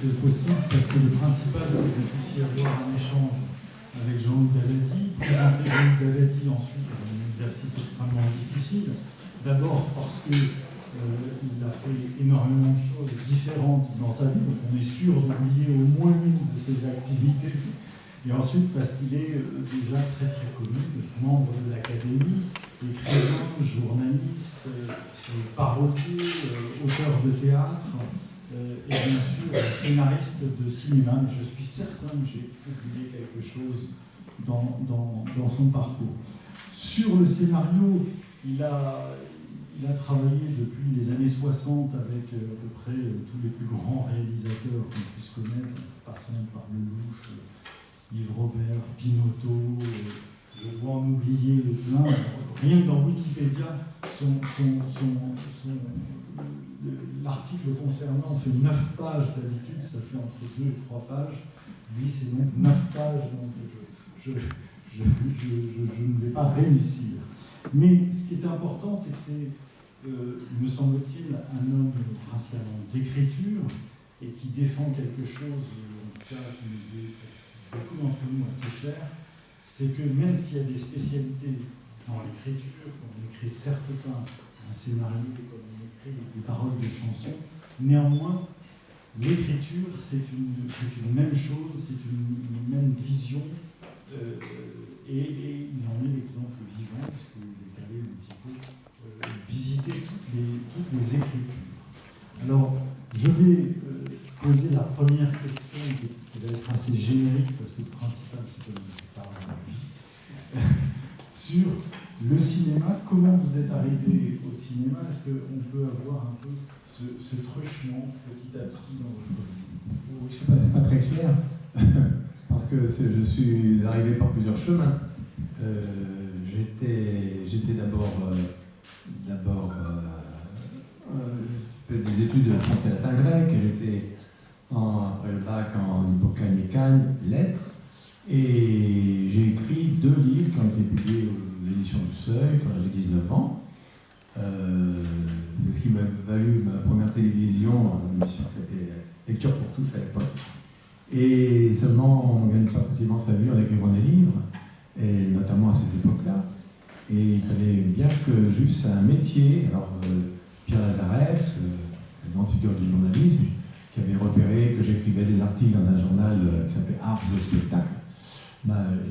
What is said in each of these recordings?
c'est possible parce que le principal, c'est que vous puissiez avoir un échange avec Jean-Luc Davati. Présenter Jean-Luc Davati ensuite est un exercice extrêmement difficile. D'abord parce que il a fait énormément de choses différentes dans sa vie, donc on est sûr d'oublier au moins une de ses activités. Et ensuite parce qu'il est déjà très très connu, membre de l'Académie, écrivain, journaliste, parolier, auteur de théâtre, et bien sûr scénariste de cinéma. Mais je suis certain que j'ai oublié quelque chose dans son parcours. Sur le scénario, il a travaillé depuis les années 60 avec à peu près tous les plus grands réalisateurs qu'on puisse connaître, passant par Lelouch, Yves Robert, Pinotto, je dois en oublier plein. Rien que dans Wikipédia, l'article concernant fait 9 pages d'habitude, ça fait entre 2 et 3 pages. Lui, c'est donc 9 pages, donc je ne vais pas réussir. Mais ce qui est important, c'est que c'est, me semble-t-il, un homme principalement d'écriture et qui défend quelque chose, en tout cas, qui nous est beaucoup d'entre nous assez cher, c'est que même s'il y a des spécialités dans l'écriture, comme on écrit certes pas un scénario, comme on écrit des paroles de chansons, néanmoins, l'écriture, c'est une même chose, c'est une même vision, et il en est l'exemple vivant, parce qu'il est allé un petit peu visiter toutes les écritures. Alors, je vais poser la première question qui va être assez générique, parce que le principal, c'est que je parle de la vie. Sur le cinéma, comment vous êtes arrivé au cinéma? Est-ce qu'on peut avoir un peu ce truchement petit à petit dans votre vie? Oui, c'est pas très clair, parce que je suis arrivé par plusieurs chemins. J'étais d'abord fait des études de français latin grec, j'étais après le bac en Hippocagne et Cagne, lettres, et j'ai écrit 2 livres qui ont été publiés aux éditions du Seuil quand j'avais 19 ans. C'est ce qui m'a valu ma première télévision, une émission qui s'appelait Lecture pour tous à l'époque. Et seulement, on ne gagne pas facilement sa vie en écrivant des livres, et notamment à cette époque-là. Et il fallait bien que j'eusse un métier. Alors, Pierre Lazareff, une grande figure du journalisme, qui avait repéré que j'écrivais des articles dans un journal qui s'appelait Arts et Spectacle,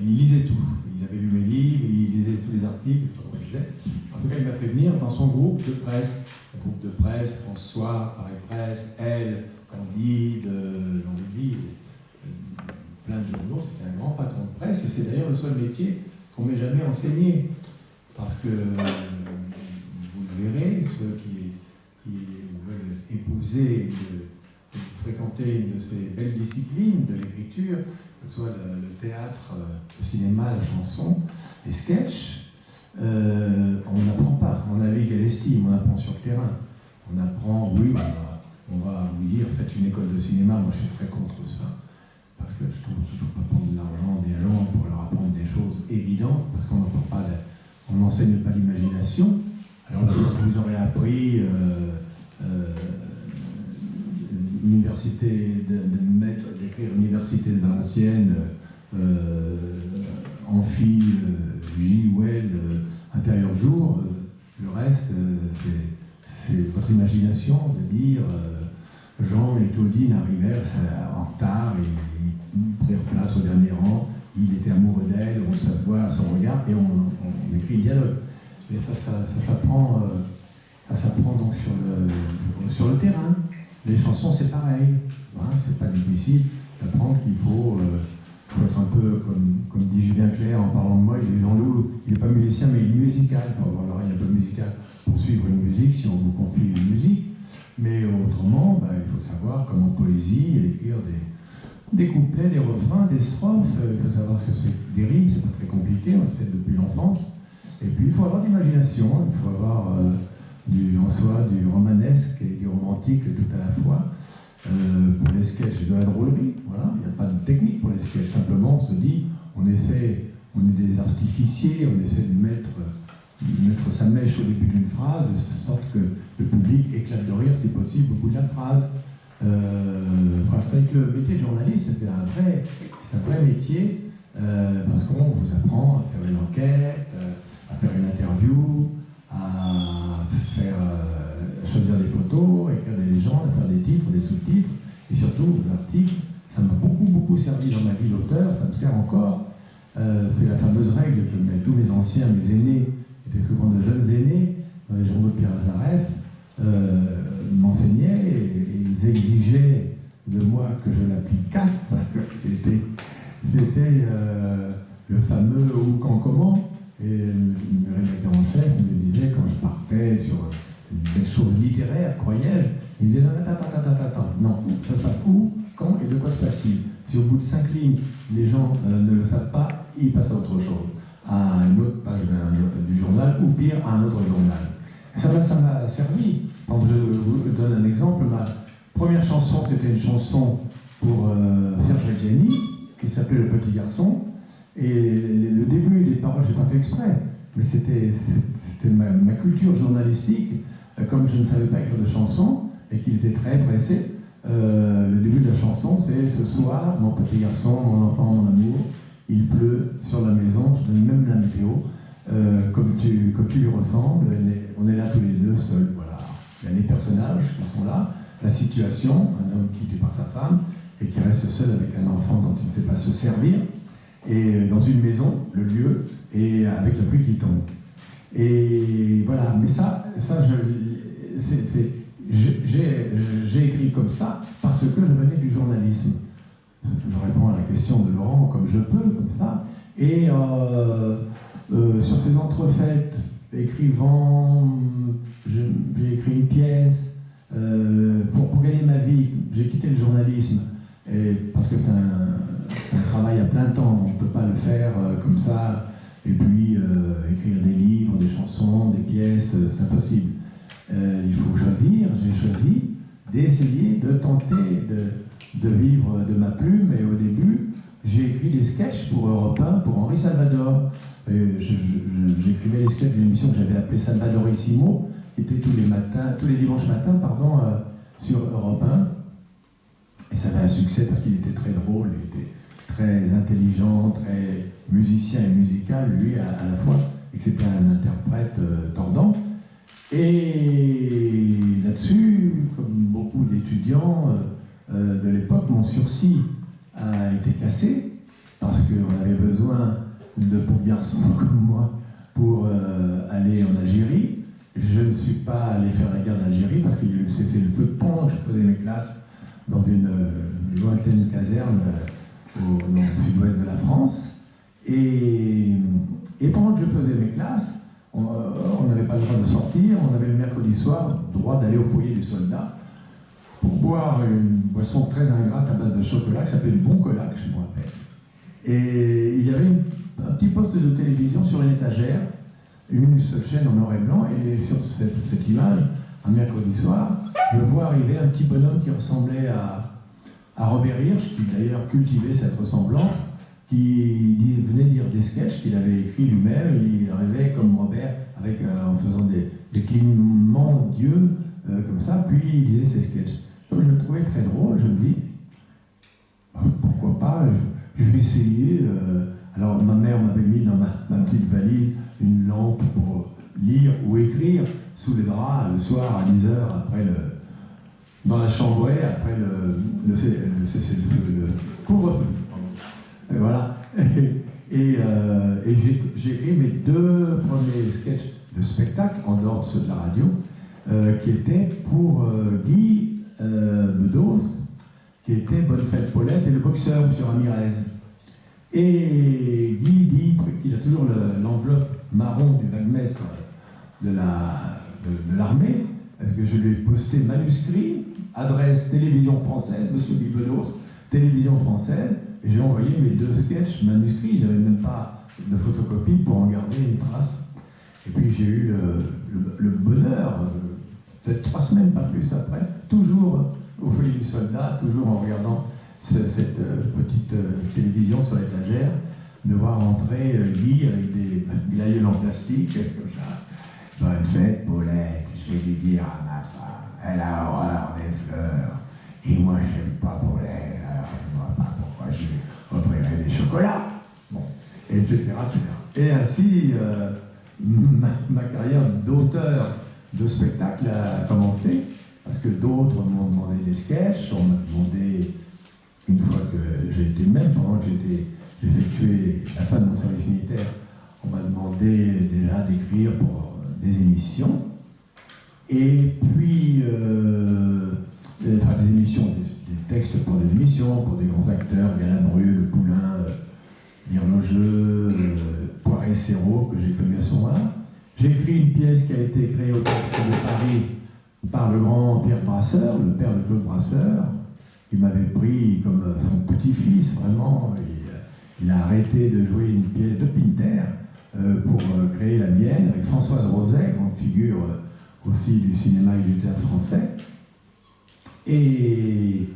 il lisait tout. Il avait lu mes livres, il lisait tous les articles, en tout cas, il m'a fait venir dans son groupe de presse. Le groupe de presse, François, Paris Presse, Elle, Candide, j'en oublie, plein de journaux. C'était un grand patron de presse, et c'est d'ailleurs le seul métier qu'on m'ait jamais enseigné. Parce que, vous le verrez, ceux qui veulent épouser, fréquenter une de ces belles disciplines de l'écriture, que ce soit le théâtre, le cinéma, la chanson, les sketchs, on n'apprend pas, on navigue à l'estime, on apprend sur le terrain. On apprend, oui, on va vous dire, faites une école de cinéma, moi je suis très contre ça. Parce que je trouve qu'il ne faut pas prendre de l'argent des gens pour leur apprendre des choses évidentes, parce qu'on n'enseigne pas l'imagination. Alors vous aurez appris université d'écrire Université de Valenciennes, amphi, J. Well, intérieur jour. Le reste, c'est votre imagination de dire Jean et Claudine arrivèrent en retard et ils prirent place au dernier rang. Il était amoureux d'elle, ça se voit à son regard et on écrit le dialogue. Mais ça s'apprend donc sur le terrain. Les chansons, c'est pareil. Hein, c'est pas difficile d'apprendre qu'il faut être un peu, comme dit Julien Clerc en parlant de moi, il dit Jean-Loup, il n'est pas musicien, mais il est musical. Il faut avoir l'oreille un peu musicale pour suivre une musique, si on vous confie une musique. Mais autrement, il faut savoir, comme en poésie, écrire des couplets, des refrains, des strophes. Il faut savoir ce que c'est des rimes, c'est pas très compliqué, on le sait depuis l'enfance. Et puis il faut avoir d'imagination, il faut avoir en soi du romanesque et du romantique tout à la fois. Pour les sketchs, de la drôlerie, voilà, il n'y a pas de technique pour les sketchs, simplement on se dit, on est des artificiers, on essaie de mettre sa mèche au début d'une phrase, de sorte que le public éclate de rire, si possible, au bout de la phrase. Hashtag le métier de journaliste, c'est un vrai métier, parce qu'on vous apprend à faire une enquête, à faire une interview, à faire choisir des photos, écrire des légendes, à faire des titres, des sous-titres, et surtout des articles. Ça m'a beaucoup servi dans ma vie d'auteur, ça me sert encore. C'est la fameuse règle que tous mes anciens, mes aînés, étaient souvent de jeunes aînés, dans les journaux de Pierre Lazareff, m'enseignaient et ils exigeaient de moi que je l'applicasse. C'était le fameux « où, quand, comment ». Et le rédacteur en chef me disait, quand je partais sur des choses littéraires, croyais-je, il me disait « attends, non, ça se passe où, quand et de quoi se passe-t-il ?» Si au bout de 5 lignes, les gens ne le savent pas, ils passent à autre chose, à une autre page du journal, ou pire, à un autre journal. Et ça m'a servi. Je vous donne un exemple. Ma première chanson, c'était une chanson pour Serge Reggiani, qui s'appelait Le Petit Garçon. Et le début, les paroles, je n'ai pas fait exprès, mais c'était ma culture journalistique. Comme je ne savais pas écrire de chansons, et qu'il était très pressé, le début de la chanson, c'est « Ce soir, mon petit garçon, mon enfant, mon amour, il pleut sur la maison, je donne même la météo, comme tu lui ressembles, on est là tous les deux seuls. » Voilà. Il y a les personnages qui sont là, la situation, un homme quitté par sa femme, et qui reste seul avec un enfant dont il ne sait pas se servir, et dans une maison, le lieu, et avec la pluie qui tombe. Et voilà, mais j'ai écrit comme ça parce que je venais du journalisme. Je réponds à la question de Laurent comme je peux, comme ça. Et sur ces entrefaites, écrivant, j'ai écrit une pièce. Pour gagner ma vie, j'ai quitté le journalisme parce que c'est un travail à plein temps. On ne peut pas le faire comme ça. Et puis écrire des livres, des chansons, des pièces, c'est impossible. Il faut choisir. J'ai choisi d'essayer de tenter de vivre de ma plume. Et au début, j'ai écrit des sketchs pour Europe 1, pour Henri Salvador. J'écrivais les sketchs d'une émission que j'avais appelée Salvadorissimo, qui était tous les dimanches matins, sur Europe 1. Et ça avait un succès parce qu'il était très drôle, il était très intelligent, très musicien et musical, lui, à la fois, et que c'était un interprète tordant. Et là-dessus, comme beaucoup d'étudiants de l'époque, mon sursis a été cassé, parce qu'on avait besoin de pauvres garçons comme moi pour aller en Algérie. Je ne suis pas allé faire la guerre d'Algérie parce qu'il y a eu le cessez-le-feu pendant que je faisais mes classes dans une lointaine caserne dans le sud-ouest de la France. Et pendant que je faisais mes classes, on n'avait pas le droit de sortir, on avait le mercredi soir le droit d'aller au foyer du soldat pour boire une boisson très ingrate à base de chocolat qui s'appelait du bon colac, je me rappelle. Et il y avait un petit poste de télévision sur une étagère, une seule chaîne en noir et blanc, et sur cette image, un mercredi soir, je vois arriver un petit bonhomme qui ressemblait à Robert Hirsch, qui d'ailleurs cultivait cette ressemblance, qui venait dire des sketchs qu'il avait écrits lui-même. Il arrivait comme Robert, en faisant des clignements d'yeux, comme ça, puis il disait ses sketchs. Comme je le trouvais très drôle, je me dis, pourquoi pas, je vais essayer. Alors ma mère m'avait mis dans ma petite valise une lampe pour lire ou écrire sous les draps le soir à 10h dans la chambrée après le cessez-le-feu, le couvre-feu. Et voilà. Et j'ai écrit mes 2 premiers sketchs de spectacle, en dehors de ceux de la radio, qui étaient pour Guy Bedos, qui était Bonnefête Paulette et le boxeur, M. Ramirez. Et Guy dit qu'il a toujours l'enveloppe marron du vaguemestre de l'armée, parce que je lui ai posté manuscrit, adresse télévision française, M. Guy Bedos, télévision française, et j'ai envoyé mes 2 sketchs manuscrits, j'avais même pas de photocopie pour en garder une trace. Et puis j'ai eu le bonheur, peut-être 3 semaines, pas plus après, toujours au foyer du soldat, toujours en regardant cette petite télévision sur l'étagère, de voir entrer Guy avec des glaïeuls en plastique, comme ça. Bonne fête, Paulette, je vais lui dire à ma femme, elle a horreur des fleurs, et moi j'aime pas Paulette. etc., etc. Et ainsi, ma carrière d'auteur de spectacle a commencé, parce que d'autres m'ont demandé des sketchs, on m'a demandé, une fois que j'ai été, même pendant que j'ai effectué la fin de mon service militaire, on m'a demandé déjà d'écrire pour des émissions, et puis, enfin des émissions, des textes pour des émissions, pour des grands acteurs, Galabru, Le Poulain, Lirlogeux, Poiré-Serrault, que j'ai connu à ce moment-là. J'ai écrit une pièce qui a été créée au Théâtre de Paris par le grand Pierre Brasseur, le père de Claude Brasseur. Il m'avait pris comme son petit-fils, vraiment. Il a arrêté de jouer une pièce de Pinter pour créer la mienne, avec Françoise Roset, grande figure aussi du cinéma et du théâtre français. Et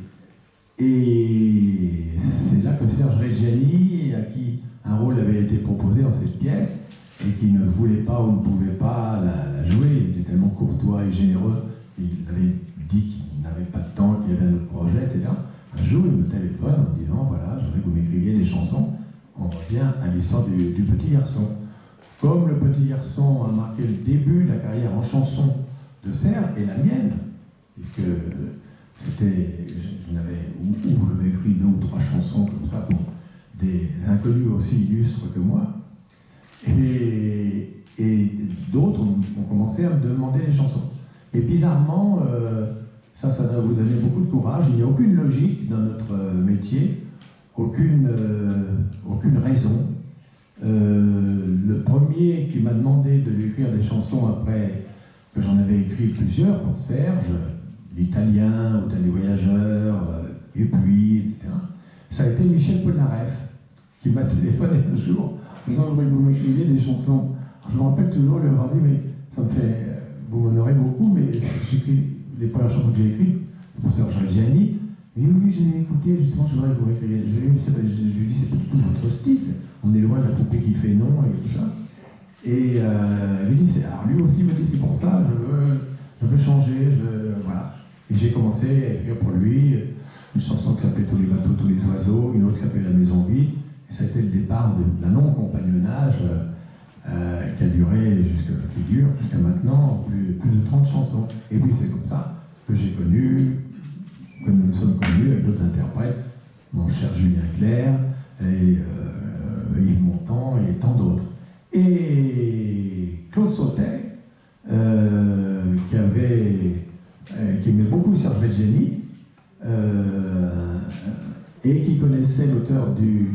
c'est là que Serge Reggiani, à qui un rôle avait été proposé dans cette pièce, et qui ne voulait pas ou ne pouvait pas la jouer, il était tellement courtois et généreux, il avait dit qu'il n'avait pas de temps, qu'il y avait un autre projet, etc. Un jour, il me téléphone en me disant, voilà, je voudrais que vous m'écriviez des chansons. On revient à l'histoire du petit garçon. Comme le petit garçon a marqué le début de la carrière en chanson de Serge et la mienne, puisque c'était, j'avais écrit 2 ou 3 chansons comme ça pour des inconnus aussi illustres que moi, et d'autres ont commencé à me demander des chansons. Et bizarrement, ça doit vous donner beaucoup de courage, il n'y a aucune logique dans notre métier, aucune raison. Le premier qui m'a demandé de lui écrire des chansons après que j'en avais écrit plusieurs pour Serge, l'Italien, Hôtel des Voyageurs, Et puis, etc., ça a été Michel Polnareff, qui m'a téléphoné un jour en disant, je voudrais que vous m'écriviez des chansons. Alors, je me rappelle toujours lui avoir dit, mais ça me fait, vous m'honorez beaucoup, mais j'écris les premières chansons que j'ai écrites pour Serge Reggiani. Il dit, oui, je les ai écoutées, justement, je voudrais que vous m'écriviez. Je lui dis, c'est pas du tout votre style, on est loin de la poupée qui fait non et tout ça. Et il me dit, alors lui aussi me dit, c'est pour ça, je veux changer, voilà. Et j'ai commencé à écrire pour lui une chanson qui s'appelait Tous les bateaux, tous les oiseaux, une autre qui s'appelait La maison vide. Et ça a été le départ d'un long compagnonnage qui a duré, qui dure jusqu'à maintenant, plus de 30 chansons. Et puis c'est comme ça que j'ai connu, que nous nous sommes connus avec d'autres interprètes, mon cher Julien Clerc, et Yves Montand et tant d'autres. Et Claude Sautet, qui aimait beaucoup Serge Reggiani, et qui connaissait l'auteur du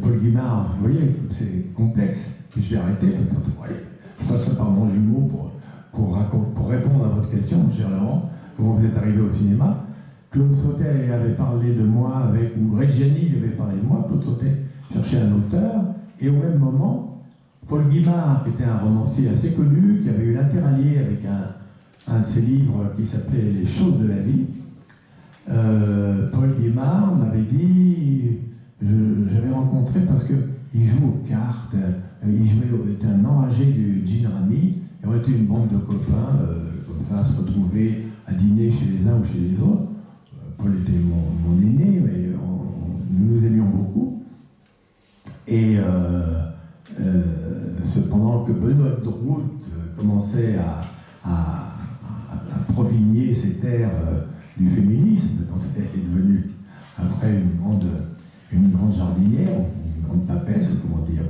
Paul Guimard. Vous voyez, c'est complexe. Puis je vais arrêter, je passerai par mon jumeau pour répondre à votre question, mon cher Laurent, comment vous êtes arrivé au cinéma. Claude Sautet avait parlé de moi ou Reggiani lui avait parlé de moi. Claude Sautet cherchait un auteur, et au même moment, Paul Guimard, qui était un romancier assez connu, qui avait eu l'interallié avec un de ses livres qui s'appelait Les choses de la vie, Paul Guimard m'avait dit, j'avais rencontré parce qu'il joue aux cartes, il était un enragé du Gin Rami, et on était une bande de copains, comme ça, à se retrouver à dîner chez les uns ou chez les autres. Paul était mon aîné, mais nous nous aimions beaucoup. Et cependant que Benoît Drouot commençait à provigner ses terres du féminisme, dont elle est devenue après une grande jardinière, une grande papesse, comment dire,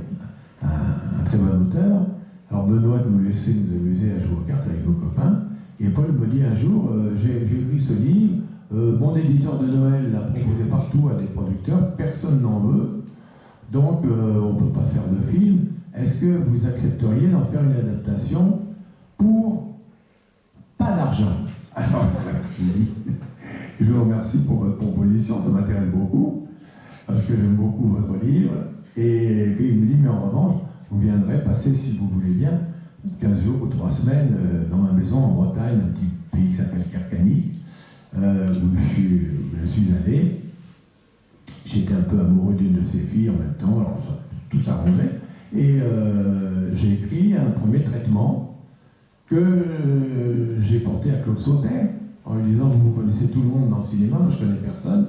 un très bon auteur. Alors Benoît nous laissait nous amuser à jouer aux cartes avec nos copains, et Paul me dit un jour, j'ai écrit ce livre, mon éditeur de Noël l'a proposé partout à des producteurs, personne n'en veut, donc on ne peut pas faire de film, est-ce que vous accepteriez d'en faire une adaptation pour pas d'argent? Alors, je lui dis, je vous remercie pour votre proposition, ça m'intéresse beaucoup, parce que j'aime beaucoup votre livre. Et puis il me dit, mais en revanche, vous viendrez passer, si vous voulez bien, 15 jours ou 3 semaines dans ma maison en Bretagne, un petit pays qui s'appelle Carcani, où je suis allé. J'étais un peu amoureux d'une de ses filles en même temps, alors ça, tout s'arrangeait. Et j'ai écrit un premier traitement que j'ai porté à Claude Sautet, en lui disant, vous connaissez tout le monde dans le cinéma, moi je connais personne.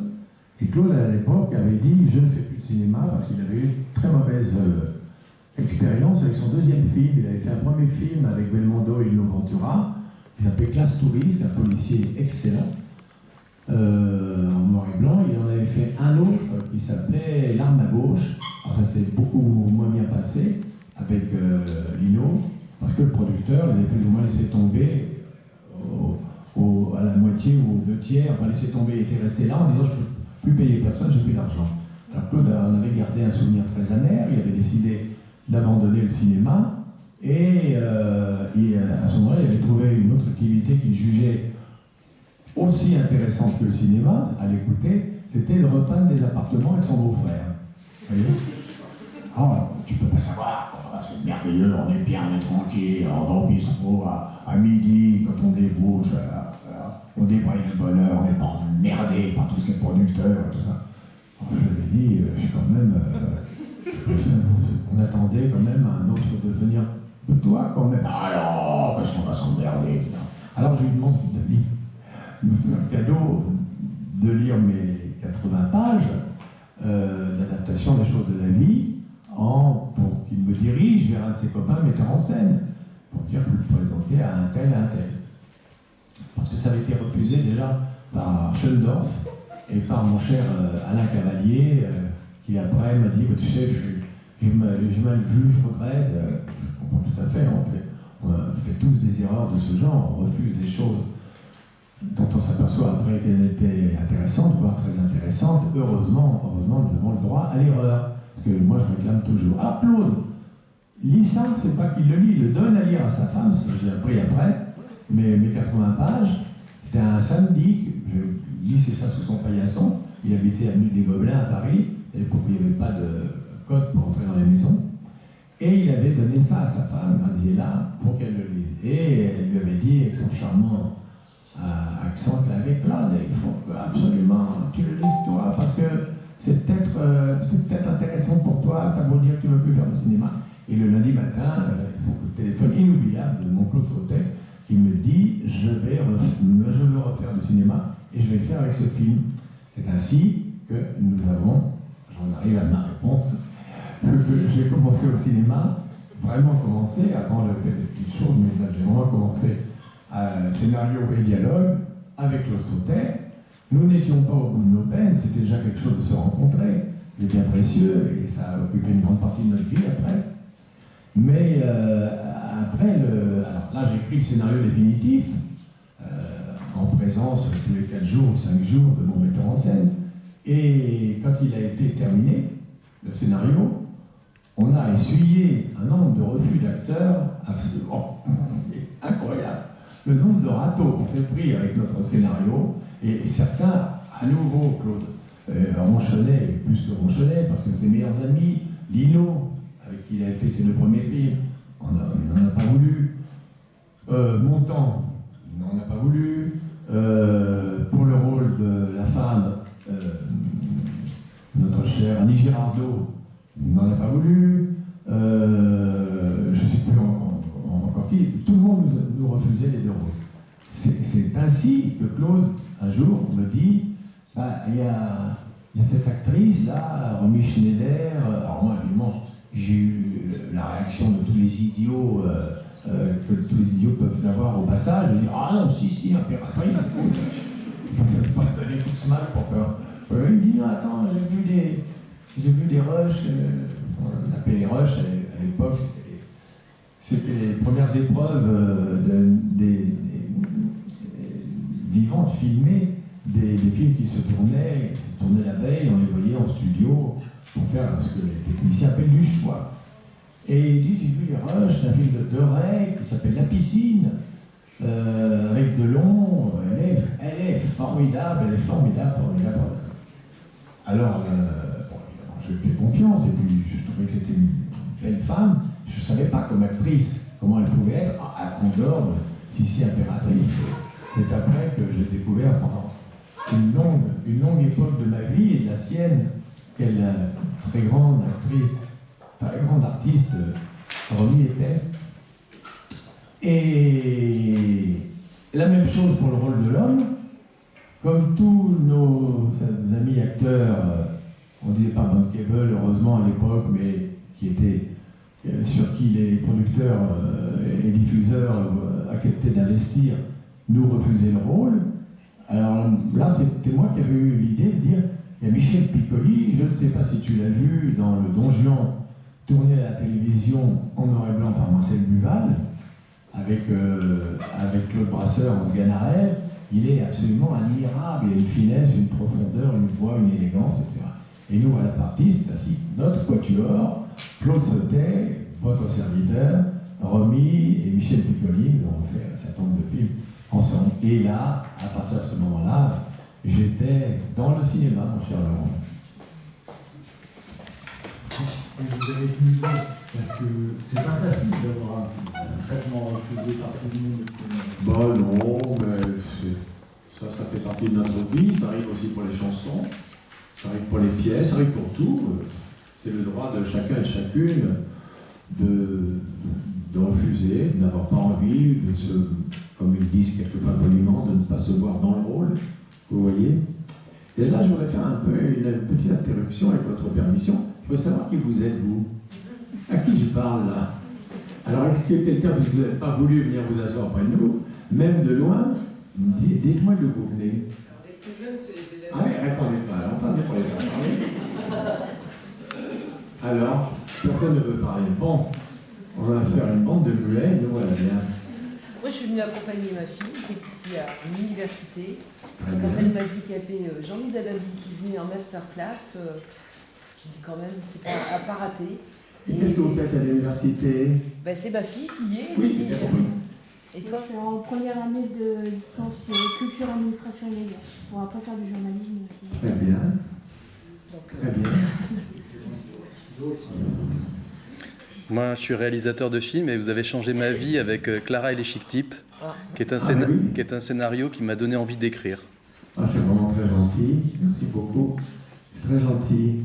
Et Claude, à l'époque, avait dit, je ne fais plus de cinéma, parce qu'il avait eu une très mauvaise expérience avec son deuxième film. Il avait fait un premier film avec Belmondo et Lino Ventura, qui s'appelait Classe Touriste, un policier excellent, en noir et blanc. Il en avait fait un autre qui s'appelait L'arme à gauche. Alors ça s'était beaucoup moins bien passé avec Lino, parce que le producteur les avait plus ou moins laissé tomber à la moitié ou aux 2/3, enfin laissé tomber, il était resté là en disant je ne peux plus payer personne, j'ai plus d'argent. Alors Claude en avait gardé un souvenir très amer, il avait décidé d'abandonner le cinéma et à ce moment-là il avait trouvé une autre activité qu'il jugeait aussi intéressante que le cinéma, à l'écouter, c'était de repeindre des appartements avec son beau-frère. Vous voyez ? Ah, tu peux pas savoir, c'est merveilleux, on est bien, on est tranquille, on va au bistrot à midi, quand on débouche, on débraye le bonheur, on n'est pas emmerdé par tous ces producteurs et tout ça. Alors, je lui ai dit, je suis quand même, on attendait quand même un autre de venir de toi quand même. Alors, parce qu'on va s'emmerder, etc. Alors je lui demande de me faire un cadeau de lire mes 80 pages d'adaptation des choses de la vie, pour qu'il me dirige vers un de ses copains metteurs en scène, pour dire qu'il faut le présenter à un tel et à un tel. Parce que ça avait été refusé déjà par Schoendorf et par mon cher Alain Cavalier, qui après m'a dit, tu sais, j'ai mal vu, je regrette. Je comprends tout à fait, on fait tous des erreurs de ce genre, on refuse des choses dont on s'aperçoit après qu'elles étaient intéressantes, voire très intéressantes. Heureusement, nous avons le droit à l'erreur. Parce que moi, je réclame toujours. Alors Claude, lit ça, c'est pas qu'il le lit, il le donne à lire à sa femme, j'ai appris après, mes 80 pages. C'était un samedi, je lissais ça sous son paillasson. Il habitait avenue des Gobelins à Paris, à l'époque où il n'y avait pas de code pour entrer dans les maisons. Et il avait donné ça à sa femme, Graziella, pour qu'elle le lise. Et elle lui avait dit, avec son charmant accent qu'elle avait, Claude, il faut absolument tu le lises toi, parce que c'est peut-être intéressant pour toi, t'as beau dire que tu ne veux plus faire de cinéma. Et le lundi matin, son coup de téléphone inoubliable de mon Claude Sautet, qui me dit, je veux refaire du cinéma, et je vais le faire avec ce film. C'est ainsi que nous avons, j'en arrive à ma réponse, que j'ai commencé au cinéma, vraiment commencé, avant j'avais fait des petites choses, mais là j'ai vraiment commencé à scénario et dialogue avec Claude Sautet. Nous n'étions pas au bout de nos peines, c'était déjà quelque chose de se rencontrer, c'était bien précieux, et ça a occupé une grande partie de notre vie après. Mais après, alors là j'écris le scénario définitif, en présence tous les 4 jours ou 5 jours de mon metteur en scène, et quand il a été terminé, le scénario, on a essuyé un nombre de refus d'acteurs absolument incroyable. Le nombre de râteaux qu'on s'est pris avec notre scénario, et certains, à nouveau, Claude ronchonnait, plus que ronchonnait, parce que ses meilleurs amis, Lino, avec qui il avait fait ses 2 premiers films, il n'en a pas voulu. Montand, il n'en a pas voulu. Pour le rôle de la femme, notre chère Annie Girardot, il n'en a pas voulu. Je ne sais plus encore qui. Tout le monde nous refusait les 2 rôles. C'est ainsi que Claude, un jour, me dit, il y a cette actrice-là, Romy Schneider. Alors moi, évidemment, j'ai eu la réaction de tous les idiots que tous les idiots peuvent avoir au passage, de dire « Ah non, si, impératrice, ça ne peut pas donner tout ce mal pour faire... » Il me dit « Non, attends, j'ai vu des rushs, on appelait les rushs à l'époque, c'était les premières épreuves des vivantes filmées, des films qui se tournaient la veille, on les voyait en studio pour faire ce que les techniciens appellent du choix. Et il dit, j'ai vu les rushs d'un film de Ray qui s'appelle La Piscine, avec Delon, elle est formidable, Alors, bon, évidemment, je lui ai fait confiance, et puis je trouvais que c'était une belle femme. Je ne savais pas comme actrice comment elle pouvait être en dehors de Sissi impératrice. C'est après que j'ai découvert pendant une longue époque de ma vie et de la sienne quelle très grande actrice, très grande artiste Romy était. Et la même chose pour le rôle de l'homme. Comme tous nos amis acteurs, on disait pas bankable heureusement à l'époque, mais qui étaient sur qui les producteurs et diffuseurs acceptaient d'investir, nous refusaient le rôle. Alors là, c'était moi qui avais eu l'idée de dire, il y a Michel Piccoli, je ne sais pas si tu l'as vu dans le Don Juan, tourné à la télévision en noir et blanc par Marcel Buval, avec Claude Brasseur en Sganarelle. Il est absolument admirable, il y a une finesse, une profondeur, une voix, une élégance, etc. Et nous, à la partie, c'est ainsi, notre quatuor, Claude Sautet, votre serviteur, Romy et Michel Piccoli, nous avons fait un certain nombre de films ensemble. Et là, à partir de ce moment-là, j'étais dans le cinéma, mon cher Laurent. Et vous avez tenu bon, parce que c'est pas facile d'avoir un traitement refusé par tout le monde. Bon, non, mais ça fait partie de notre vie, ça arrive aussi pour les chansons, ça arrive pour les pièces, ça arrive pour tout. C'est le droit de chacun et de chacune de refuser, de n'avoir pas envie, de se, comme ils disent quelquefois poliment, de ne pas se voir dans le rôle, vous voyez. Et là, je voudrais faire un peu une petite interruption avec votre permission. Je voudrais savoir qui vous êtes, vous. À qui je parle, là? Alors, est-ce qu'il y a quelqu'un qui vous n'a pas voulu venir vous asseoir près de nous, même de loin? Dites-moi d'où vous venez. Alors, les plus jeunes, c'est les élèves. Ah oui, répondez pas, alors, passez pour les faire parler. Alors, personne ne veut parler. Bon, on va faire une bande de muets, nous voilà bien. Moi, je suis venue accompagner ma fille, qui est ici à l'université. Très Quand bien. elle m'a dit qu'il y avait Jean-Louis Dabadi qui venait en masterclass, j'ai dit quand même, c'est pas à pas rater. Et qu'est-ce que vous faites à l'université? Ben, c'est ma fille qui y est. Oui, j'ai bien compris. Et toi? Je suis en première année de licence culture, administration et médias, pour après faire du journalisme aussi. Très bien, Donc, très bien. Moi, je suis réalisateur de films et vous avez changé ma vie avec Clara et les Chic Types, ah. qui est un, oui. qui est un scénario qui m'a donné envie d'écrire. Ah, c'est vraiment très gentil, merci beaucoup. C'est très gentil.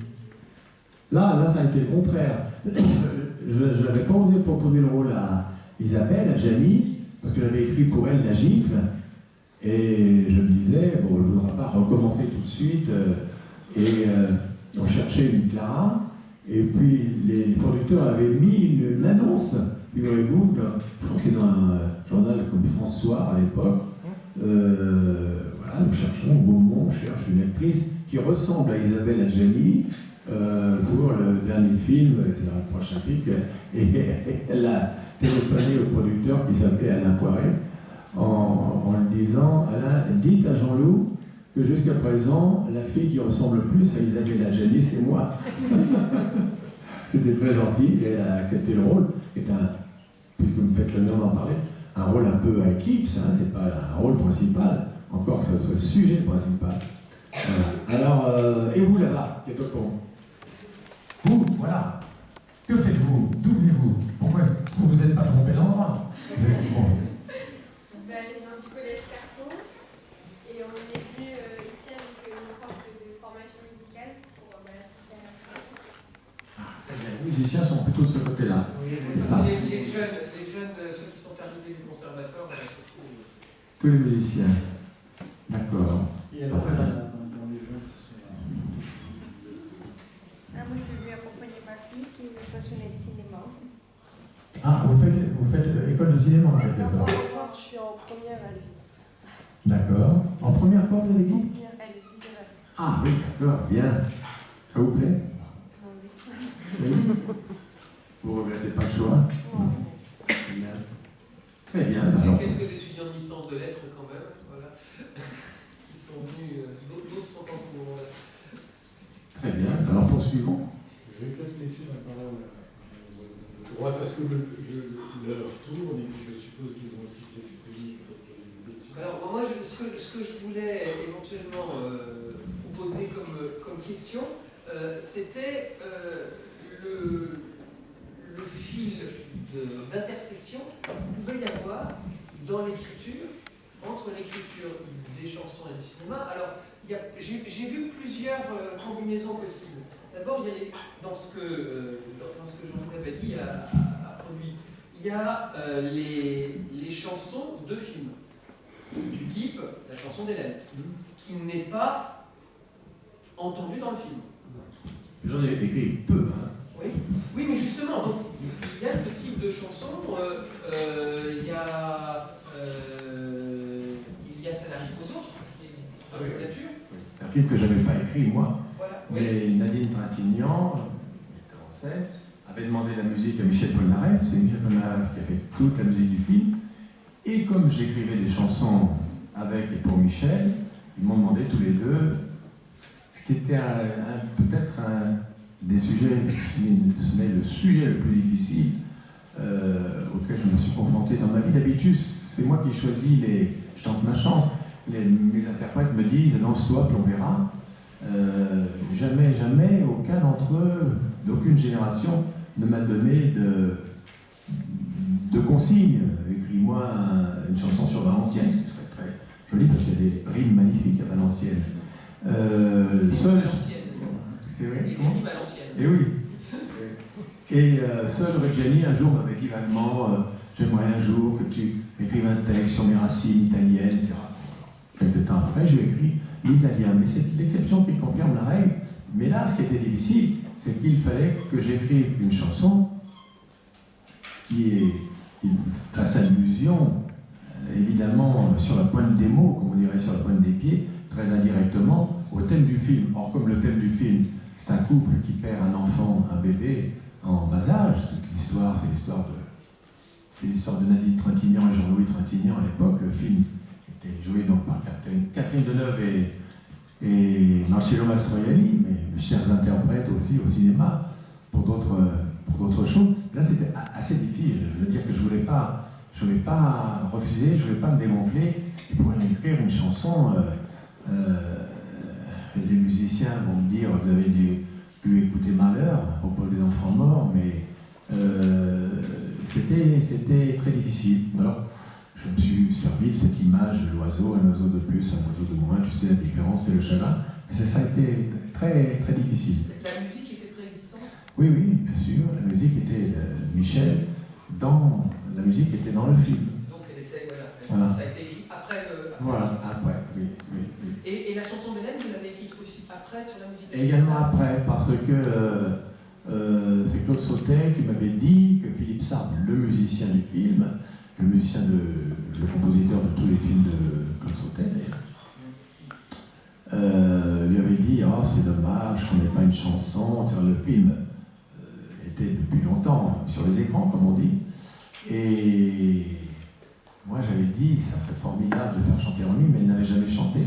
Là, ça a été le contraire. Je n'avais pas osé proposer le rôle à Isabelle, à Jamie, parce que j'avais écrit pour elle La Gifle, et je me disais, bon, elle ne voudra pas recommencer tout de suite, on cherchait une Clara, et puis les producteurs avaient mis une annonce, figurez-vous, je crois que c'est dans un journal comme François à l'époque, voilà, nous cherchons, Beaumont cherche une actrice qui ressemble à Isabelle Adjani pour le dernier film, etc., le prochain film, et elle a téléphoné au producteur qui s'appelait Alain Poiret en lui disant, Alain, dites à Jean-Loup que jusqu'à présent, la fille qui ressemble le plus à Isabelle Adjani, c'est moi. C'était très gentil, et elle a accepté le rôle, qui est un, puisque vous me faites l'honneur d'en parler, un rôle un peu à équipe, ça, c'est pas un rôle principal, encore que ce soit le sujet principal. Alors, et vous là-bas, qui êtes au fond? Vous, voilà. Que faites-vous? D'où venez-vous? Pourquoi vous vous êtes pas trompé d'endroit? Bon. Elle vient du collège Carpeau et on est venu ici avec une prof de formation musicale pour assister à la présence. Très bien. Les musiciens sont plutôt de ce côté-là. Oui, C'est ça. les jeunes, ceux qui sont terminés du conservatoire, surtout. Tous les musiciens. D'accord. Et alors, dans les jeunes qui sont là. Moi, je vais accompagner ma fille qui est passionnée de cinéma. Ah, vous faites école de cinéma en quelque sorte. Je suis en première année. D'accord. En première fois, vous avez dit? Première année, littéraire. Ah oui, d'accord, bien. Ça vous plaît? Oui. Vous regrettez pas le choix? Très bien. Très bien. Il y a Alors, quelques étudiants de licence de lettres quand même, voilà, qui sont venus, d'autres sont en cours. très bien. Alors poursuivons. Je vais peut-être laisser la parole à droite parce que l'heure tourne et puis je suppose qu'ils ont aussi s'exprimer peut-être pour des questions. Alors moi, ce que je voulais éventuellement proposer comme question, c'était le fil d'intersection qu'il pouvait y avoir dans l'écriture, entre l'écriture des chansons et du cinéma. Alors, j'ai vu plusieurs combinaisons possibles. D'abord, dans ce que Jean-Louis Dabadi a produit, il y a les chansons de films, du type la chanson d'Hélène, qui n'est pas entendue dans le film. J'en ai écrit peu. Hein. Oui, mais justement, donc, il y a ce type de chanson. Il y a Ça n'arrive qu'aux autres, dans la nature. C'est un film que je n'avais pas écrit, moi, Voilà. mais Nadine Trintignant, metteur en scène, avait demandé la musique à Michel Polnareff. C'est Michel Polnareff qui a fait toute la musique du film. Et comme j'écrivais des chansons avec et pour Michel, ils m'ont demandé tous les deux ce qui était peut-être un des sujets, ce n'est le sujet le plus difficile auquel je me suis confronté dans ma vie. D'habitude, c'est moi qui choisis je tente ma chance. Mes interprètes me disent « lance-toi, puis on verra ». Jamais, aucun d'entre eux, d'aucune génération, ne m'a donné de consignes. Écris-moi une chanson sur Valenciennes, ce qui serait très joli, parce qu'il y a des rimes magnifiques à Valenciennes. Seul... C'est vrai. Et des rimes à l'ancienne. Et oui. Et seul Reggiani un jour m'avait dit vaguement j'aimerais un jour que tu écrives un texte sur mes racines italiennes, etc. Quelques temps après, j'ai écrit l'italien. Mais c'est l'exception qui confirme la règle. Mais là, ce qui était difficile, c'est qu'il fallait que j'écrive une chanson qui fasse allusion, évidemment, sur la pointe des mots, comme on dirait sur la pointe des pieds, très indirectement, au thème du film. Or, comme le thème du film, c'est un couple qui perd un enfant, un bébé, en bas âge. Toute l'histoire, c'est l'histoire de Nadine Trintignant et Jean-Louis Trintignant à l'époque. Le film était joué donc par Catherine Deneuve et Marcello Mastroianni, mais mes chers interprètes aussi au cinéma, pour d'autres choses. Là, c'était assez difficile. Je veux dire que je voulais pas refuser, je voulais pas me dégonfler. Et pour écrire une chanson, les musiciens vont me dire, vous avez pu écouter Malheur à propos des enfants morts, mais c'était très difficile. Alors, je me suis servi de cette image de l'oiseau, un oiseau de plus, un oiseau de moins, tu sais, la différence, c'est le chagrin. Et ça a été très, très difficile. La musique était préexistante? Oui, bien sûr, la musique était Michel, la musique était dans le film. Donc elle était, Voilà. Ça a été écrit après le... Voilà, après, oui. Et la chanson d'Hélène, vous l'avez écrite aussi après sur la musique? Et également après, parce que c'est Claude Sautet qui m'avait dit que Philippe Sard, le musicien du film, le compositeur de tous les films de Claude Sautet d'ailleurs, lui avait dit « Oh, c'est dommage qu'on n'ait pas une chanson ». Le film était depuis longtemps sur les écrans, comme on dit. Et moi, j'avais dit « Ça serait formidable de faire chanter en lui », mais elle n'avait jamais chanté.